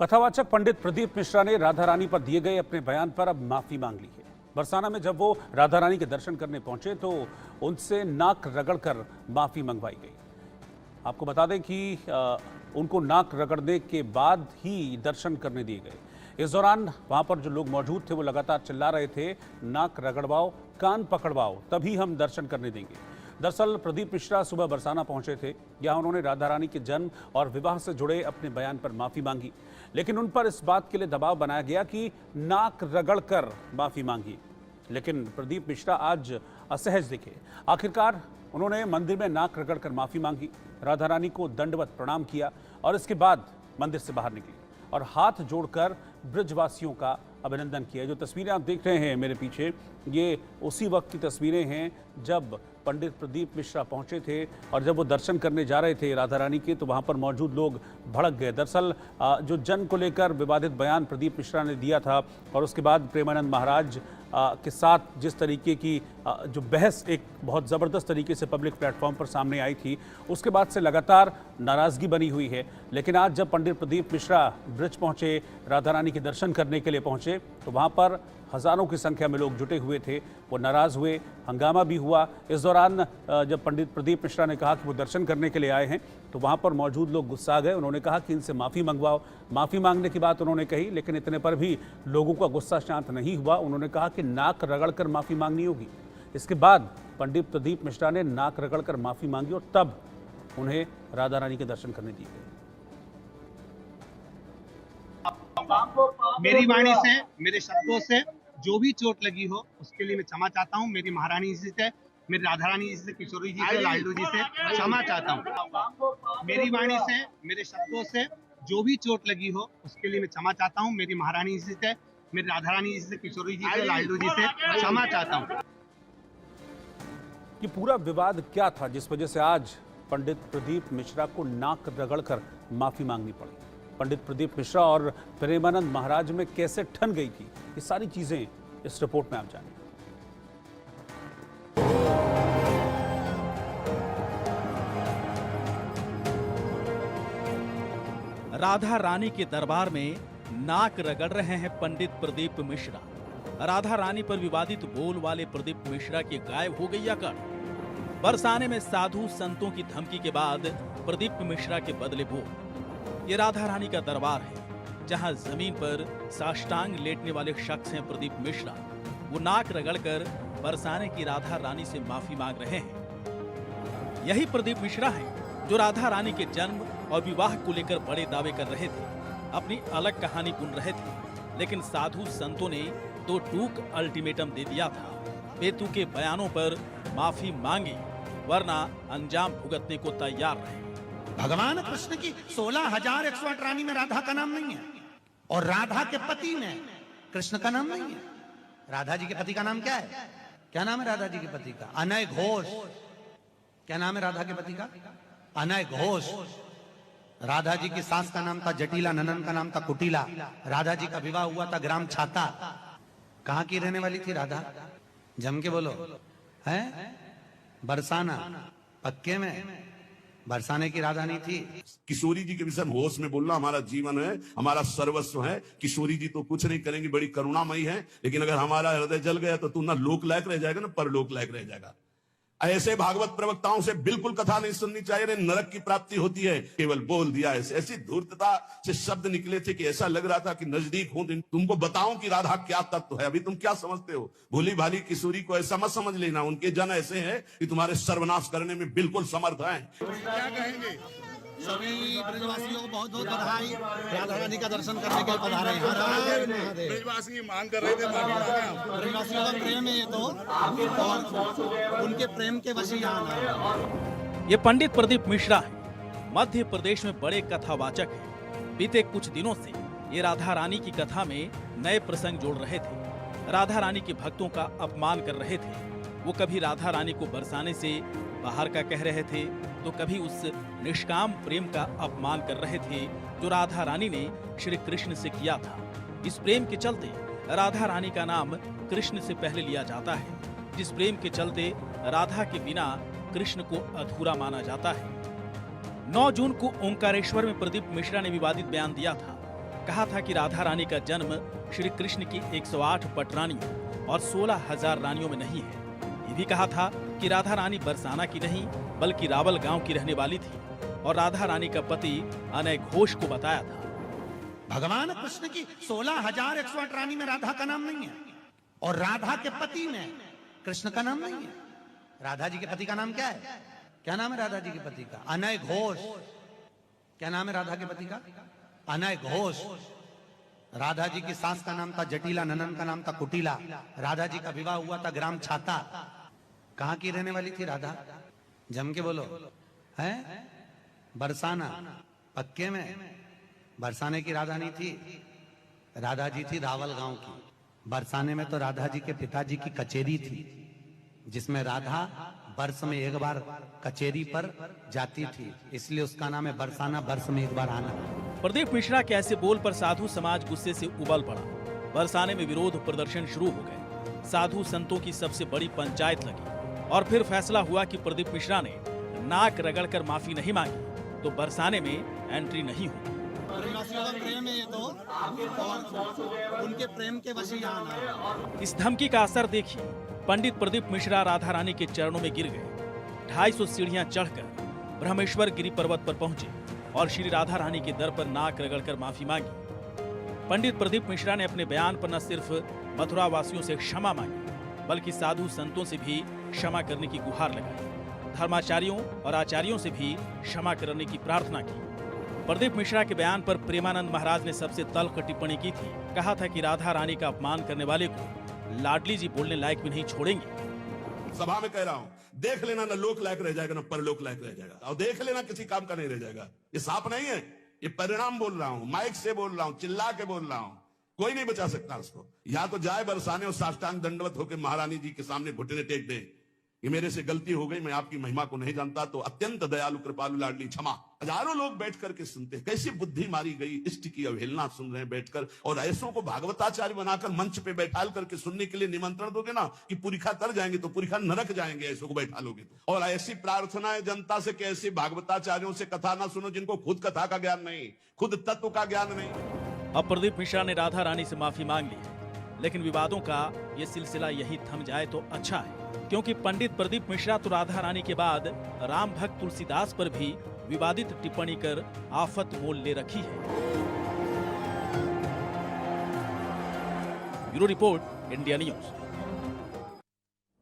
कथावाचक पंडित प्रदीप मिश्रा ने राधा रानी पर दिए गए अपने बयान पर अब माफी मांग ली है। बरसाना में जब वो राधा रानी के दर्शन करने पहुंचे तो उनसे नाक रगड़कर माफी मंगवाई गई। आपको बता दें कि उनको नाक रगड़ने के बाद ही दर्शन करने दिए गए। इस दौरान वहां पर जो लोग मौजूद थे वो लगातार चिल्ला रहे थे, नाक रगड़वाओ, कान पकड़वाओ, तभी हम दर्शन करने देंगे। दरअसल प्रदीप मिश्रा सुबह बरसाना पहुंचे थे। यहां उन्होंने राधा रानी के जन्म और विवाह से जुड़े अपने बयान पर माफी मांगी, लेकिन उन पर इस बात के लिए दबाव बनाया गया कि नाक रगड़कर माफी मांगी। लेकिन प्रदीप मिश्रा आज असहज दिखे। आखिरकार उन्होंने मंदिर में नाक रगड़कर माफी मांगी, राधा रानी को दंडवत प्रणाम किया और इसके बाद मंदिर से बाहर निकले और हाथ जोड़कर ब्रजवासियों का अभिनंदन किया। जो तस्वीरें आप देख रहे हैं मेरे पीछे, ये उसी वक्त की तस्वीरें हैं जब पंडित प्रदीप मिश्रा पहुंचे थे और जब वो दर्शन करने जा रहे थे राधा रानी के, तो वहां पर मौजूद लोग भड़क गए। दरअसल जो जन्म को लेकर विवादित बयान प्रदीप मिश्रा ने दिया था और उसके बाद प्रेमानंद महाराज के साथ जिस तरीके की जो बहस एक बहुत ज़बरदस्त तरीके से पब्लिक प्लेटफॉर्म पर सामने आई थी, उसके बाद से लगातार नाराज़गी बनी हुई है। लेकिन आज जब पंडित प्रदीप मिश्रा ब्रज पहुंचे, राधा रानी के दर्शन करने के लिए पहुंचे, तो वहां पर हज़ारों की संख्या में लोग जुटे हुए थे। वो नाराज़ हुए, हंगामा भी हुआ। इस दौरान जब पंडित प्रदीप मिश्रा ने कहा कि वो दर्शन करने के लिए आए हैं, तो वहाँ पर मौजूद लोग गुस्सा गए। उन्होंने कहा कि इनसे माफ़ी मंगवाओ। माफ़ी मांगने की बात उन्होंने कही, लेकिन इतने पर भी लोगों का गुस्सा शांत नहीं हुआ। उन्होंने कहा कि नाक रगड़कर माफ़ी मांगनी होगी। इसके बाद पंडित प्रदीप मिश्रा ने नाक रगड़कर माफ़ी मांगी और तब उन्हें राधा रानी के दर्शन करने दिए गए। मेरी वाणी से, मेरे शब्दों से जो भी चोट लगी हो उसके लिए मैं क्षमा चाहता हूँ। मेरी महारानी जी से, मेरी राधा रानी जी से, किशोरी जी से, लाडलू जी से क्षमा चाहता हूँ। मेरी वाणी से, मेरे शब्दों से जो भी चोट लगी हो उसके लिए मैं क्षमा चाहता हूँ। मेरी महारानी जी से, मेरी राधा रानी जी से, किशोरी जी से, लाडलू जी से क्षमा चाहता हूँ। ये पूरा विवाद क्या था जिस वजह से आज पंडित प्रदीप मिश्रा को नाक रगड़कर माफ़ी मांगनी पड़ी? पंडित प्रदीप मिश्रा और प्रेमानंद महाराज में कैसे ठन गई थी, ये सारी चीजें इस रिपोर्ट में आप जानेंगे। राधा रानी के दरबार में नाक रगड़ रहे हैं पंडित प्रदीप मिश्रा। राधा रानी पर विवादित बोल वाले प्रदीप मिश्रा की गायब हो गई अकड़। बरसाने में साधु संतों की धमकी के बाद प्रदीप मिश्रा के बदले बोल। ये राधा रानी का दरबार है जहां जमीन पर साष्टांग लेटने वाले शख्स हैं प्रदीप मिश्रा। वो नाक रगड़कर बरसाने की राधा रानी से माफी मांग रहे हैं। यही प्रदीप मिश्रा हैं जो राधा रानी के जन्म और विवाह को लेकर बड़े दावे कर रहे थे, अपनी अलग कहानी बुन रहे थे। लेकिन साधु संतों ने तो टूक अल्टीमेटम दे दिया था, बेतुके बयानों पर माफी मांगी वरना अंजाम भुगतने को तैयार रहे। भगवान कृष्ण की 16,108 रानी में राधा का नाम नहीं है और राधा के पति में कृष्ण का नाम नहीं है। राधा जी के पति का नाम क्या है? क्या नाम है राधा जी के पति का? अनय घोष। क्या नाम है राधा के पति का? अनय घोष। राधा जी की सास का नाम था जटिला, ननन का नाम था कुटिला। राधा जी का विवाह हुआ था ग्राम छाता। कहां की रहने वाली थी राधा? जम के बोलो। है बरसाना, पक्के में बरसाने की राधा नहीं थी। किशोरी जी के विषय में होश में बोलना हमारा जीवन है, हमारा सर्वस्व है। किशोरी जी तो कुछ नहीं करेंगी, बड़ी करुणामयी है, लेकिन अगर हमारा हृदय जल गया तो तू ना लोक लायक रह जाएगा ना परलोक लायक रह जाएगा। ऐसे भागवत प्रवक्ताओं से बिल्कुल कथा नहीं सुननी चाहिए। नरक की प्राप्ति होती है, केवल बोल दिया। ऐसी धूर्तता से शब्द निकले थे कि ऐसा लग रहा था कि नजदीक हूं, तुमको बताऊं कि राधा क्या तत्व है। अभी तुम क्या समझते हो? भोली भाली किशोरी को ऐसा मत समझ लेना। उनके जन ऐसे हैं कि तुम्हारे सर्वनाश करने में बिल्कुल समर्थ हैं। क्या कहेंगे? सभी ब्रजवासियों को बहुत बहुत बधाई। राधा रानी का दर्शन करने के लिए पधारे हैं। ब्रजवासी मांग कर रहे थे, ब्रजवासियों का प्रेम है ये तो, और उनके प्रेम के वशीयाना। ये पंडित प्रदीप मिश्रा है, मध्य प्रदेश में बड़े कथावाचक हैं। बीते कुछ दिनों से ये राधा रानी की कथा में नए प्रसंग जोड़ रहे थे। राधा रानी के भक्तों का अपमान कर रहे थे। वो कभी राधा रानी को बरसाने से बाहर का कह रहे थे, तो कभी उस निष्काम प्रेम का अपमान कर रहे थे जो राधा रानी ने श्री कृष्ण से किया था। इस प्रेम के चलते राधा रानी का नाम कृष्ण से पहले लिया जाता है। जिस प्रेम के चलते राधा के बिना कृष्ण को अधूरा माना जाता है। 9 जून को ओंकारेश्वर में प्रदीप मिश्रा ने विवादित बयान दिया था। कहा था कि राधा रानी का जन्म श्री कृष्ण की 108 पटरानियों और 16,000 रानियों में नहीं है। ये भी कहा था कि राधा रानी बरसाना की नहीं बल्कि रावल गांव की रहने वाली थी और राधा रानी का पति अनय घोष को बताया था। भगवान कृष्ण की 16,108 रानी में राधा का नाम नहीं है और राधा के पति में कृष्ण का नाम नहीं है। राधा जी के पति का नाम क्या है? क्या नाम है राधा जी के पति का? अनय घोष। क्या नाम है राधा के पति का? अनय घोष। राधा जी की सास का नाम था जटिला, ननन का नाम था कुटिला। राधा जी का विवाह हुआ था ग्राम छाता। कहां की रहने वाली थी राधा? जम के बोलो। है बरसाना। पक्के में बरसाने की राधा नहीं थी, राधा जी थी रावल गांव की। बरसाने में तो राधा जी के पिताजी की कचेरी थी, जिसमें राधा वर्ष में एक बार कचेरी पर जाती थी, इसलिए उसका नाम है बरसाना, वर्ष में एक बार आना। प्रदीप मिश्रा के ऐसे बोल पर साधु समाज गुस्से से उबल पड़ा। बरसाने में विरोध प्रदर्शन शुरू हो गए। साधु संतों की सबसे बड़ी पंचायत लगी और फिर फैसला हुआ कि प्रदीप मिश्रा ने नाक रगड़कर माफी नहीं मांगी तो बरसाने में एंट्री नहीं होगी। प्रेम है ये तो, और उनके प्रेम के वश ही आना है। इस धमकी का असर देखिए। पंडित प्रदीप मिश्रा राधा रानी के चरणों में गिर गए। 250 सीढ़ियां चढ़कर ब्रह्मेश्वर गिरी पर्वत पर पहुंचे और श्री राधा रानी के दर पर नाक रगड़कर माफी मांगी। पंडित प्रदीप मिश्रा ने अपने बयान पर न सिर्फ मथुरा वासियों से क्षमा मांगी बल्कि साधु संतों से भी क्षमा करने की गुहार लगाई। धर्माचार्यों और आचार्यों से भी क्षमा करने की प्रार्थना की। प्रदीप मिश्रा के बयान पर प्रेमानंद महाराज ने सबसे तल्ख टिप्पणी की थी। कहा था कि राधा रानी का अपमान करने वाले को लाडली जी बोलने लायक भी नहीं छोड़ेंगे। सभा में कह रहा हूं, देख लेना ना लोक लायक रह जाएगा ना परलोक लायक रह जाएगा, और देख लेना किसी काम का नहीं रह जाएगा। ये साफ नहीं है, ये परिणाम बोल रहा हूं, माइक से बोल रहा हूं, चिल्ला के बोल रहा हूं। कोई नहीं बचा सकता उसको। या तो जाए बरसाने और साष्टांग दंडवत होकर महारानी जी के सामने घुटने टेक दे, ये मेरे से गलती हो गई, मैं आपकी महिमा को नहीं जानता, तो अत्यंत दयालु कृपालु लाडली क्षमा। हजारों लोग बैठ करके सुनते हैं, कैसी बुद्धि मारी गई, इष्ट की अवहेलना सुन रहे हैं बैठकर, और ऐसों को भागवताचार्य बनाकर मंच पे बैठाल करके सुनने के लिए निमंत्रण दोगे ना कि पुरिखा तर जाएंगे तो पुरिखा नरक जाएंगे, ऐसों को बैठा लोगे तो। और ऐसी प्रार्थना है जनता से कि ऐसे भागवताचार्यों से कथा ना सुनो जिनको खुद कथा का ज्ञान नहीं, खुद तत्व का ज्ञान नहीं। अब प्रदीप मिश्रा ने राधा रानी से माफी मांग ली है, लेकिन विवादों का ये सिलसिला यही थम जाए तो अच्छा है, क्योंकि पंडित प्रदीप मिश्रा तो राधा रानी के बाद राम भक्त तुलसीदास पर भी विवादित टिप्पणी कर आफत मोल ले रखी है। Bureau report, India news.